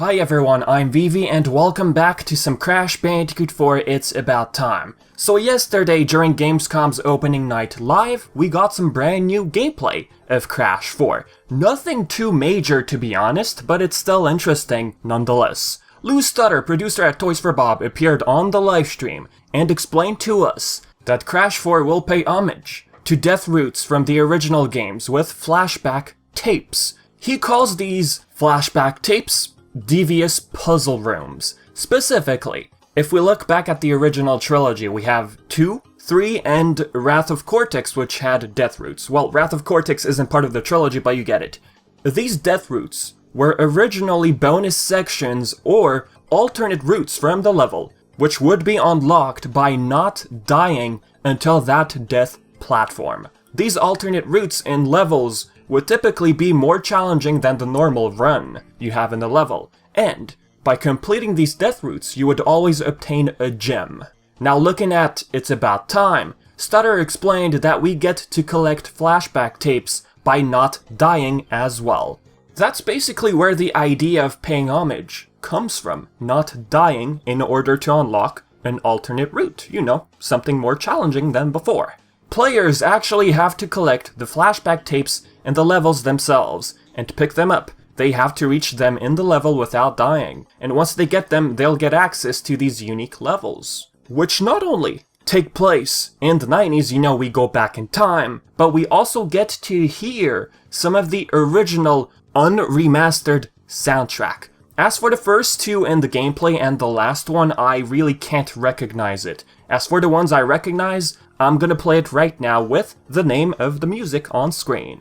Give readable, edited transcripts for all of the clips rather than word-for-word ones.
Hi everyone, I'm Vivi and welcome back to some Crash Bandicoot for It's About Time. So yesterday during Gamescom's opening night live, we got some brand new gameplay of Crash 4. Nothing too major to be honest, but it's still interesting nonetheless. Studdert, producer at Toys for Bob, appeared on the livestream and explained to us that Crash 4 will pay homage to death roots from the original games with flashback tapes. He calls these flashback tapes devious puzzle rooms. Specifically, if we look back at the original trilogy, we have 2, 3, and Wrath of Cortex, which had death roots. Well, Wrath of Cortex isn't part of the trilogy, but you get it. These death roots were originally bonus sections or alternate routes from the level, which would be unlocked by not dying until that death platform. These alternate routes in levels would typically be more challenging than the normal run you have in the level, and by completing these death routes you would always obtain a gem. Now looking at It's About Time, Studdert explained that we get to collect flashback tapes by not dying as well. That's basically where the idea of paying homage comes from, not dying in order to unlock an alternate route, you know, something more challenging than before. Players actually have to collect the flashback tapes in the levels themselves, and to pick them up, they have to reach them in the level without dying, and once they get them, they'll get access to these unique levels, which not only take place in the 90s, you know, we go back in time, but we also get to hear some of the original unremastered soundtrack. As for the first two in the gameplay and the last one, I really can't recognize it. As for the ones I recognize, I'm gonna play it right now with the name of the music on screen.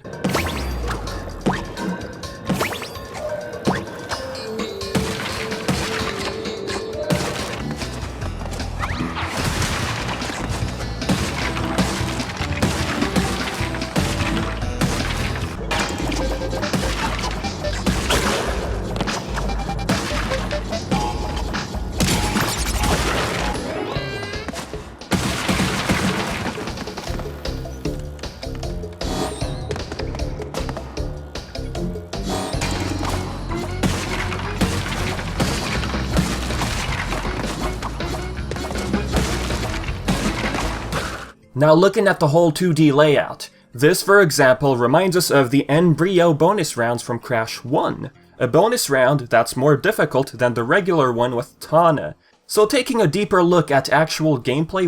Now looking at the whole 2D layout, this for example reminds us of the Embryo bonus rounds from Crash 1, a bonus round that's more difficult than the regular one with Tana. So taking a deeper look at actual gameplay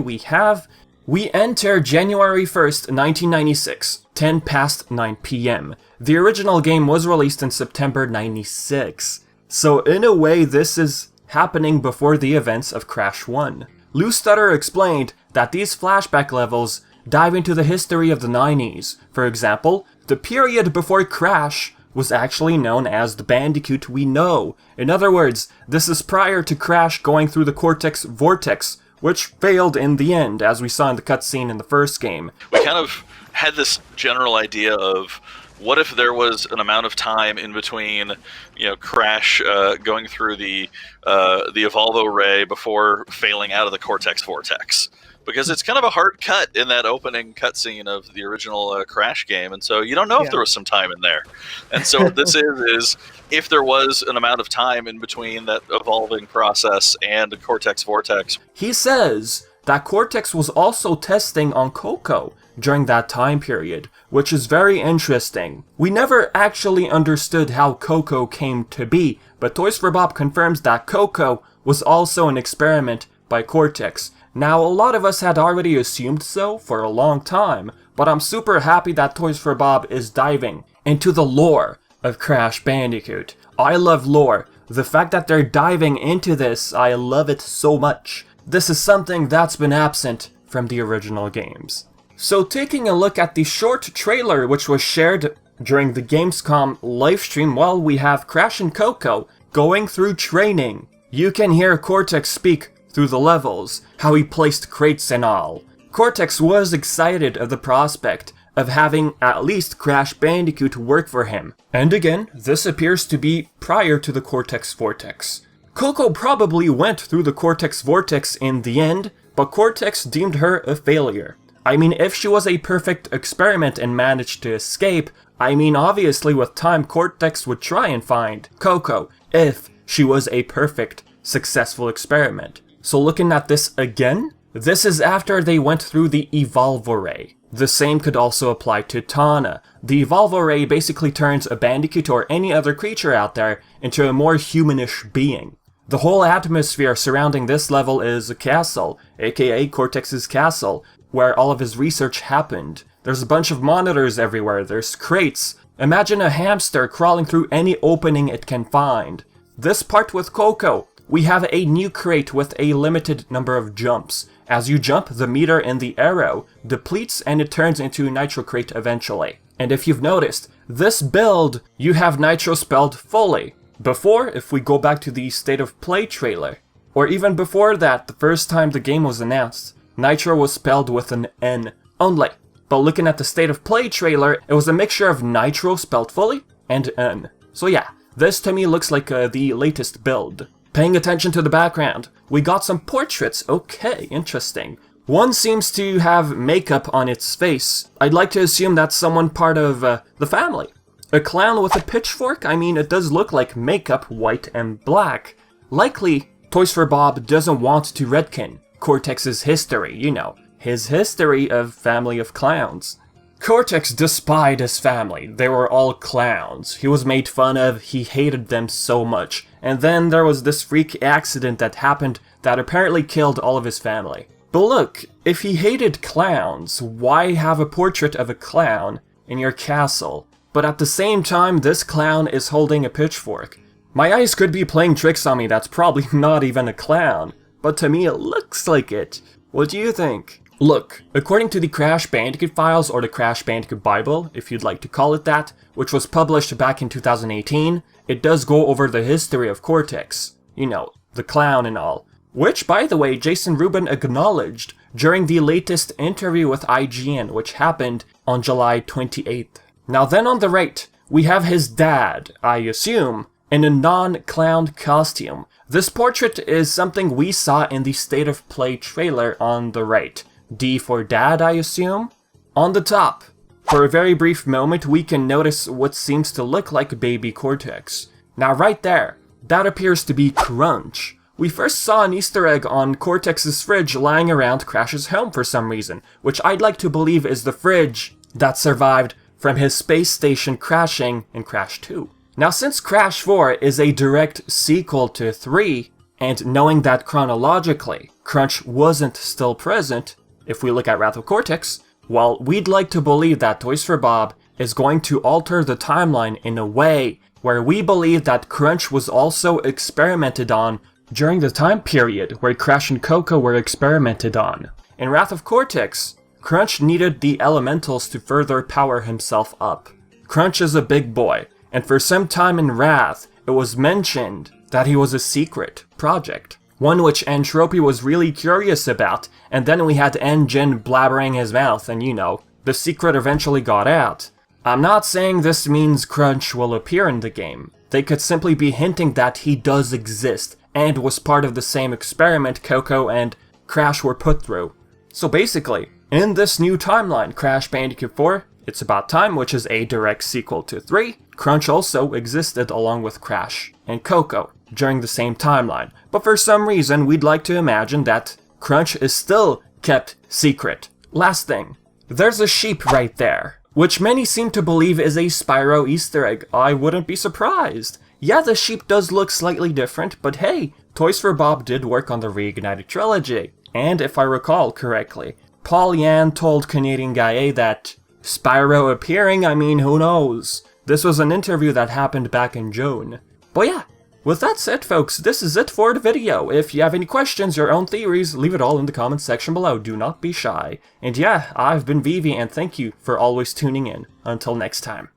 we enter January 1st, 1996, 10 past 9 PM. The original game was released in September 96. So in a way this is happening before the events of Crash 1. Studdert explained that these flashback levels dive into the history of the 90s. For example, the period before Crash was actually known as the Bandicoot we know. In other words, this is prior to Crash going through the Cortex Vortex, which failed in the end, as we saw in the cutscene in the first game. We kind of had this general idea of what if there was an amount of time in between, you know, Crash going through the Evolvo Ray before failing out of the Cortex Vortex? Because it's kind of a hard cut in that opening cutscene of the original Crash game, and so you don't know if there was some time in there. And so what this is if there was an amount of time in between that evolving process and the Cortex Vortex. He says that Cortex was also testing on Coco during that time period, which is very interesting. We never actually understood how Coco came to be, but Toys for Bob confirms that Coco was also an experiment by Cortex. Now, a lot of us had already assumed so for a long time, but I'm super happy that Toys for Bob is diving into the lore of Crash Bandicoot. I love lore. The fact that they're diving into this, I love it so much. This is something that's been absent from the original games. So taking a look at the short trailer which was shared during the Gamescom livestream, while we have Crash and Coco going through training. You can hear Cortex speak through the levels, how he placed crates and all. Cortex was excited of the prospect of having at least Crash Bandicoot work for him. And again, this appears to be prior to the Cortex Vortex. Coco probably went through the Cortex Vortex in the end, but Cortex deemed her a failure. I mean, if she was a perfect experiment and managed to escape, I mean, obviously with time Cortex would try and find Coco if she was a perfect, successful experiment. So looking at this again, this is after they went through the Evolve Array. The same could also apply to Tana. The Evolve Array basically turns a Bandicoot or any other creature out there into a more humanish being. The whole atmosphere surrounding this level is a castle, aka Cortex's castle, where all of his research happened. There's a bunch of monitors everywhere, there's crates. Imagine a hamster crawling through any opening it can find. This part with Coco, we have a new crate with a limited number of jumps. As you jump, the meter in the arrow depletes and it turns into a Nitro crate eventually. And if you've noticed, this build, you have Nitro spelled fully. Before, if we go back to the State of Play trailer, or even before that, the first time the game was announced, Nitro was spelled with an N only. But looking at the State of Play trailer, it was a mixture of Nitro spelled fully and N. So yeah, this to me looks like the latest build. Paying attention to the background, we got some portraits. Okay, interesting. One seems to have makeup on its face. I'd like to assume that's someone part of the family. A clown with a pitchfork? I mean, it does look like makeup, white and black. Likely, Toys for Bob doesn't want to retcon Cortex's history, you know, his history of family of clowns. Cortex despised his family. They were all clowns. He was made fun of, he hated them so much. And then there was this freak accident that happened that apparently killed all of his family. But look, if he hated clowns, why have a portrait of a clown in your castle? But at the same time, this clown is holding a pitchfork. My eyes could be playing tricks on me, that's probably not even a clown. But to me it looks like it. What do you think? Look, according to the Crash Bandicoot files, or the Crash Bandicoot Bible, if you'd like to call it that, which was published back in 2018, it does go over the history of Cortex. You know, the clown and all. Which, by the way, Jason Rubin acknowledged during the latest interview with IGN, which happened on July 28th. Now then on the right, we have his dad, I assume, in a non-clown costume. This portrait is something we saw in the State of Play trailer on the right. D for dad, I assume? On the top, for a very brief moment, we can notice what seems to look like baby Cortex. Now right there, that appears to be Crunch. We first saw an Easter egg on Cortex's fridge lying around Crash's home for some reason, which I'd like to believe is the fridge that survived from his space station crashing in Crash 2. Now since Crash 4 is a direct sequel to 3, and knowing that chronologically Crunch wasn't still present, if we look at Wrath of Cortex, well, we'd like to believe that Toys for Bob is going to alter the timeline in a way where we believe that Crunch was also experimented on during the time period where Crash and Coco were experimented on. In Wrath of Cortex, Crunch needed the elementals to further power himself up. Crunch is a big boy, and for some time in Wrath, it was mentioned that he was a secret project. One which Entropy was really curious about, and then we had N-Jin blabbering his mouth, and you know, the secret eventually got out. I'm not saying this means Crunch will appear in the game. They could simply be hinting that he does exist, and was part of the same experiment Coco and Crash were put through. So basically, in this new timeline, Crash Bandicoot 4, It's About Time, which is a direct sequel to 3, Crunch also existed along with Crash and Coco during the same timeline, but for some reason we'd like to imagine that Crunch is still kept secret. Last thing, there's a sheep right there, which many seem to believe is a Spyro Easter egg. I wouldn't be surprised. Yeah, the sheep does look slightly different, but hey, Toys for Bob did work on the Reignited trilogy, and if I recall correctly, Paul Yan told Canadian Guy A that Spyro appearing, I mean, who knows? This was an interview that happened back in June. But yeah, with that said folks, this is it for the video. If you have any questions, your own theories, leave it all in the comments section below. Do not be shy. And yeah, I've been Vivi, and thank you for always tuning in. Until next time.